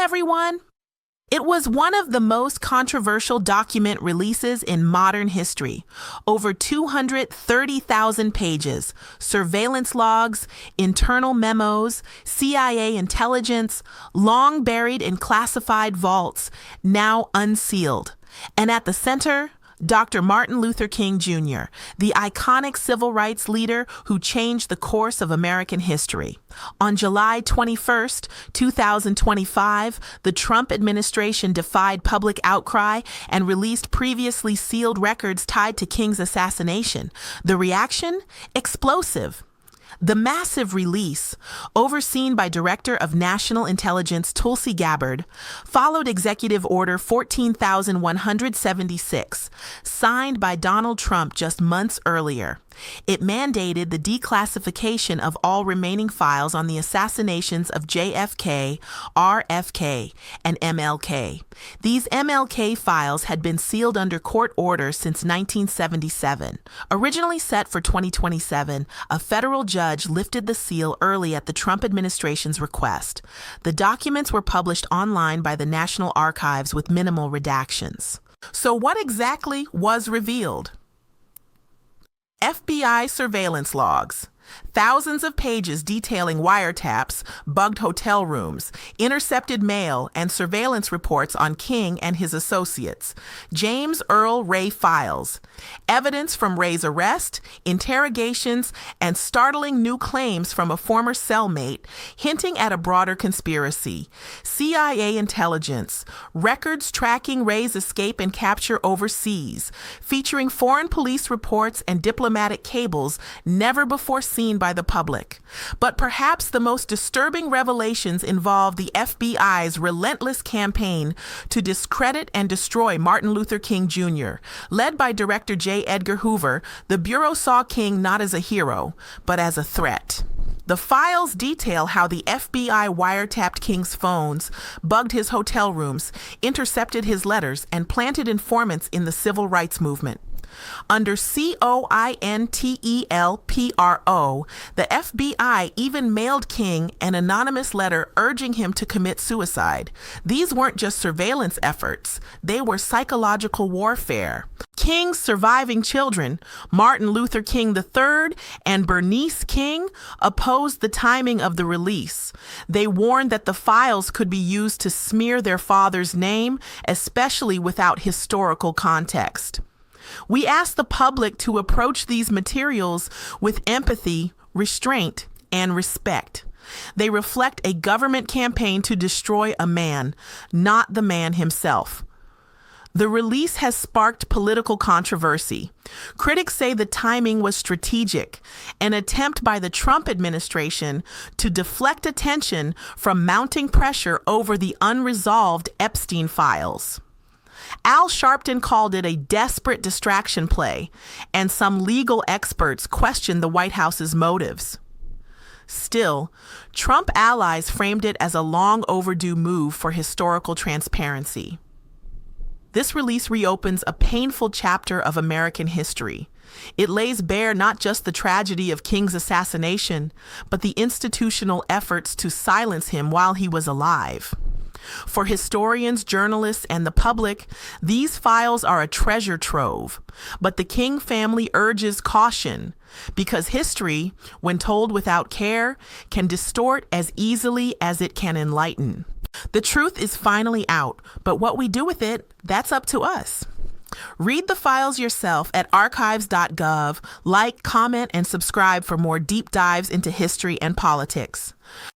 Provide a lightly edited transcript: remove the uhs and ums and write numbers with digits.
everyone. It was one of the most controversial document releases in modern history. Over 230,000 pages, surveillance logs, internal memos, CIA intelligence, long buried in classified vaults, now unsealed. And at the center, Dr. Martin Luther King Jr., the iconic civil rights leader who changed the course of American history. On July 21st, 2025, the Trump administration defied public outcry and released previously sealed records tied to King's assassination. The reaction? Explosive. The massive release, overseen by Director of National Intelligence Tulsi Gabbard, followed Executive Order 14,176, signed by Donald Trump just months earlier. It mandated the declassification of all remaining files on the assassinations of JFK, RFK, and MLK. These MLK files had been sealed under court order since 1977. Originally set for 2027, a federal judge lifted the seal early at the Trump administration's request. The documents were published online by the National Archives with minimal redactions. So what exactly was revealed? FBI surveillance logs. Thousands of pages detailing wiretaps, bugged hotel rooms, intercepted mail, and surveillance reports on King and his associates. James Earl Ray files. Evidence from Ray's arrest, interrogations, and startling new claims from a former cellmate, hinting at a broader conspiracy. CIA intelligence. Records tracking Ray's escape and capture overseas, featuring foreign police reports and diplomatic cables never before seen by the public. But perhaps the most disturbing revelations involve the FBI's relentless campaign to discredit and destroy Martin Luther King Jr. Led by Director J. Edgar Hoover, the Bureau saw King not as a hero, but as a threat. The files detail how the FBI wiretapped King's phones, bugged his hotel rooms, intercepted his letters, and planted informants in the civil rights movement. Under COINTELPRO, the FBI even mailed King an anonymous letter urging him to commit suicide. These weren't just surveillance efforts, they were psychological warfare. King's surviving children, Martin Luther King III and Bernice King, opposed the timing of the release. They warned that the files could be used to smear their father's name, especially without historical context. We ask the public to approach these materials with empathy, restraint, and respect. They reflect a government campaign to destroy a man, not the man himself. The release has sparked political controversy. Critics say the timing was strategic, an attempt by the Trump administration to deflect attention from mounting pressure over the unresolved Epstein files. Al Sharpton called it a desperate distraction play, and some legal experts questioned the White House's motives. Still, Trump allies framed it as a long overdue move for historical transparency. This release reopens a painful chapter of American history. It lays bare not just the tragedy of King's assassination, but the institutional efforts to silence him while he was alive. For historians, journalists, and the public, these files are a treasure trove. But the King family urges caution, because history, when told without care, can distort as easily as it can enlighten. The truth is finally out, but what we do with it, that's up to us. Read the files yourself at archives.gov, like, comment, and subscribe for more deep dives into history and politics.